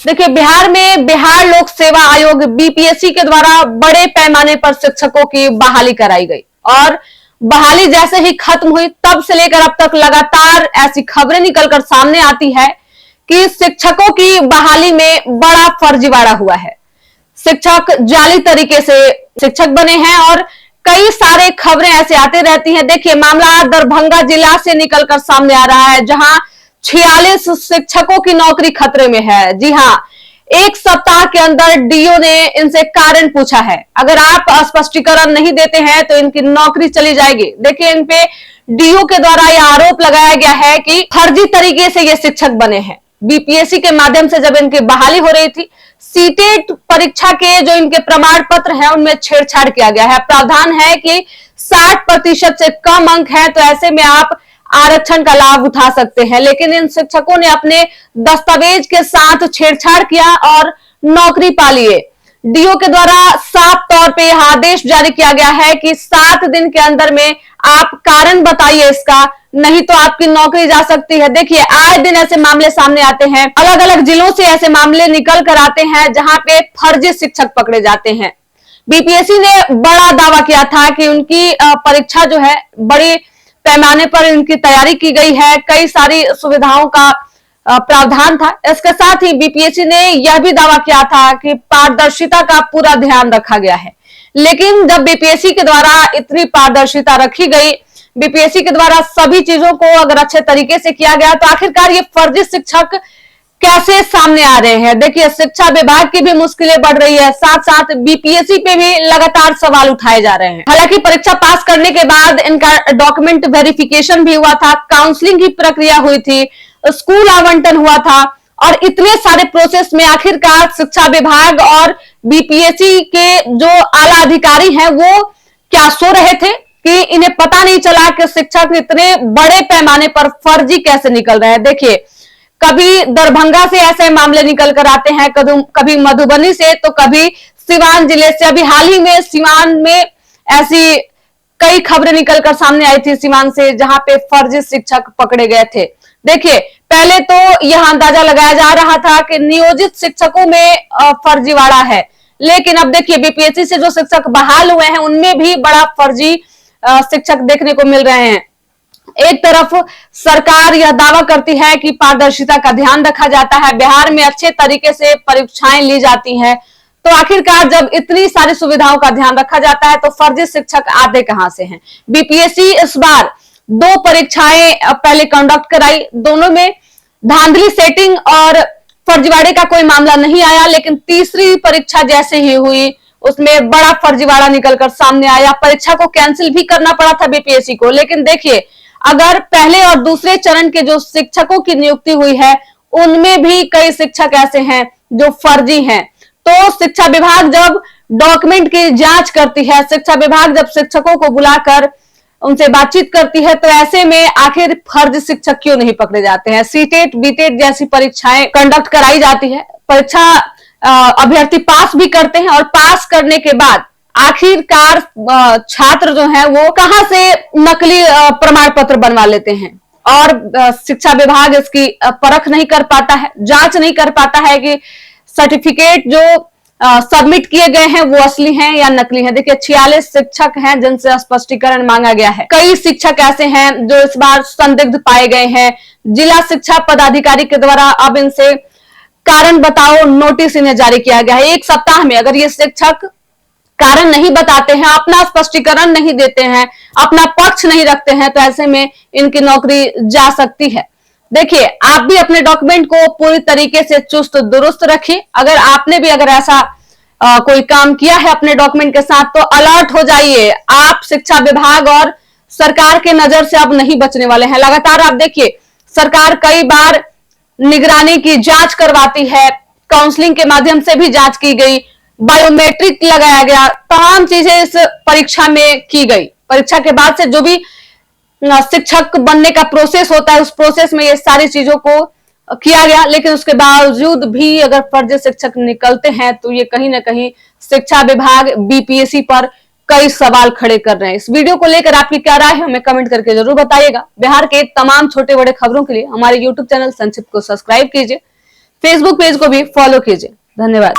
देखिए, बिहार में बिहार लोक सेवा आयोग बीपीएससी के द्वारा बड़े पैमाने पर शिक्षकों की बहाली कराई गई और बहाली जैसे ही खत्म हुई तब से लेकर अब तक लगातार ऐसी खबरें निकलकर सामने आती है कि शिक्षकों की बहाली में बड़ा फर्जीवाड़ा हुआ है। शिक्षक जाली तरीके से शिक्षक बने हैं और कई सारे खबरें ऐसे आती रहती हैं। देखिए, मामला दरभंगा जिला से निकलकर सामने आ रहा है, जहां 46 शिक्षकों की नौकरी खतरे में है। जी हां, एक सप्ताह के अंदर डीओ ने इनसे कारण पूछा है। अगर आप स्पष्टीकरण नहीं देते हैं तो इनकी नौकरी चली जाएगी। देखिए, इन पे डीओ के द्वारा यह आरोप लगाया गया है कि फर्जी तरीके से ये शिक्षक बने हैं। बीपीएससी के माध्यम से जब इनकी बहाली हो रही थी, सीटेट परीक्षा के जो इनके प्रमाण पत्र हैं उनमें छेड़छाड़ किया गया है। प्रावधान है कि 60% से कम अंक हैं तो ऐसे में आप आरक्षण का लाभ उठा सकते हैं, लेकिन इन शिक्षकों ने अपने दस्तावेज के साथ छेड़छाड़ किया और नौकरी पा लिए। डीओ के द्वारा साफ तौर पे यह आदेश जारी किया गया है कि 7 दिन के अंदर में आप कारण बताइए इसका, नहीं तो आपकी नौकरी जा सकती है। देखिए, आए दिन ऐसे मामले सामने आते हैं, अलग अलग जिलों से ऐसे मामले निकल कर आते हैं जहां पे फर्जी शिक्षक पकड़े जाते हैं। बीपीएससी ने बड़ा दावा किया था कि उनकी परीक्षा जो है बड़ी पैमाने पर इनकी तैयारी की गई है, कई सारी सुविधाओं का प्रावधान था। इसके साथ ही बीपीएससी ने यह भी दावा किया था कि पारदर्शिता का पूरा ध्यान रखा गया है। लेकिन जब बीपीएससी के द्वारा इतनी पारदर्शिता रखी गई, बीपीएससी के द्वारा सभी चीजों को अगर अच्छे तरीके से किया गया, तो आखिरकार ये फर्जी शिक्षक कैसे सामने आ रहे हैं। देखिए, शिक्षा विभाग की भी मुश्किलें बढ़ रही है, साथ साथ बीपीएससी पे भी लगातार सवाल उठाए जा रहे हैं। हालांकि परीक्षा पास करने के बाद इनका डॉक्यूमेंट वेरिफिकेशन भी हुआ था, काउंसलिंग की प्रक्रिया हुई थी, स्कूल आवंटन हुआ था और इतने सारे प्रोसेस में आखिरकार शिक्षा विभाग और बीपीएससी के जो आला अधिकारी हैं वो क्या सो रहे थे कि इन्हें पता नहीं चला कि शिक्षक इतने बड़े पैमाने पर फर्जी कैसे निकल रहे हैं। देखिए, कभी दरभंगा से ऐसे मामले निकल कर आते हैं, कभी मधुबनी से, तो कभी सिवान जिले से। अभी हाल ही में सिवान में ऐसी कई खबरें निकलकर सामने आई थी सिवान से, जहां पे फर्जी शिक्षक पकड़े गए थे। देखिए, पहले तो यह अंदाजा लगाया जा रहा था कि नियोजित शिक्षकों में फर्जीवाड़ा है, लेकिन अब देखिए बीपीएससी से जो शिक्षक बहाल हुए हैं उनमें भी बड़ा फर्जी शिक्षक देखने को मिल रहे हैं। एक तरफ सरकार यह दावा करती है कि पारदर्शिता का ध्यान रखा जाता है, बिहार में अच्छे तरीके से परीक्षाएं ली जाती हैं, तो आखिरकार जब इतनी सारी सुविधाओं का ध्यान रखा जाता है तो फर्जी शिक्षक आते कहां से हैं। बीपीएससी इस बार 2 परीक्षाएं पहले कंडक्ट कराई, दोनों में धांधली सेटिंग और फर्जीवाड़े का कोई मामला नहीं आया, लेकिन तीसरी परीक्षा जैसे ही हुई उसमें बड़ा फर्जीवाड़ा निकलकर सामने आया। परीक्षा को कैंसिल भी करना पड़ा था बीपीएससी को। लेकिन देखिए, अगर पहले और दूसरे चरण के जो शिक्षकों की नियुक्ति हुई है उनमें भी कई शिक्षक ऐसे हैं जो फर्जी हैं, तो शिक्षा विभाग जब डॉक्यूमेंट की जांच करती है, शिक्षा विभाग जब शिक्षकों को बुलाकर उनसे बातचीत करती है, तो ऐसे में आखिर फर्जी शिक्षक क्यों नहीं पकड़े जाते हैं। सीटेट बीटेट जैसी परीक्षाएं कंडक्ट कराई जाती है, परीक्षा अभ्यर्थी पास भी करते हैं और पास करने के बाद आखिरकार छात्र जो हैं वो कहां से नकली प्रमाण पत्र बनवा लेते हैं और शिक्षा विभाग इसकी परख नहीं कर पाता है, जांच नहीं कर पाता है कि सर्टिफिकेट जो सबमिट किए गए हैं वो असली हैं या नकली हैं। देखिए, 46 शिक्षक हैं जिनसे स्पष्टीकरण मांगा गया है। कई शिक्षक ऐसे हैं जो इस बार संदिग्ध पाए गए हैं। जिला शिक्षा पदाधिकारी के द्वारा अब इनसे कारण बताओ नोटिस इन्हें जारी किया गया है। 1 सप्ताह में अगर ये शिक्षक कारण नहीं बताते हैं, अपना स्पष्टीकरण नहीं देते हैं, अपना पक्ष नहीं रखते हैं, तो ऐसे में इनकी नौकरी जा सकती है। देखिए, आप भी अपने डॉक्यूमेंट को पूरी तरीके से चुस्त दुरुस्त रखिए। अगर आपने भी अगर ऐसा कोई काम किया है अपने डॉक्यूमेंट के साथ तो अलर्ट हो जाइए। आप शिक्षा विभाग और सरकार के नजर से अब नहीं बचने वाले हैं। लगातार आप देखिए, सरकार कई बार निगरानी की जांच करवाती है, काउंसलिंग के माध्यम से भी जांच की गई, बायोमेट्रिक लगाया गया, तमाम चीजें इस परीक्षा में की गई। परीक्षा के बाद से जो भी शिक्षक बनने का प्रोसेस होता है उस प्रोसेस में ये सारी चीजों को किया गया, लेकिन उसके बावजूद भी अगर फर्जी शिक्षक निकलते हैं तो ये कहीं ना कहीं शिक्षा विभाग बीपीएससी पर कई सवाल खड़े कर रहे हैं। इस वीडियो को लेकर आपकी क्या राय है हमें कमेंट करके जरूर बताइएगा। बिहार के तमाम छोटे बड़े खबरों के लिए हमारे यूट्यूब चैनल संक्षिप्त को सब्सक्राइब कीजिए। फेसबुक पेज को भी फॉलो कीजिए। धन्यवाद।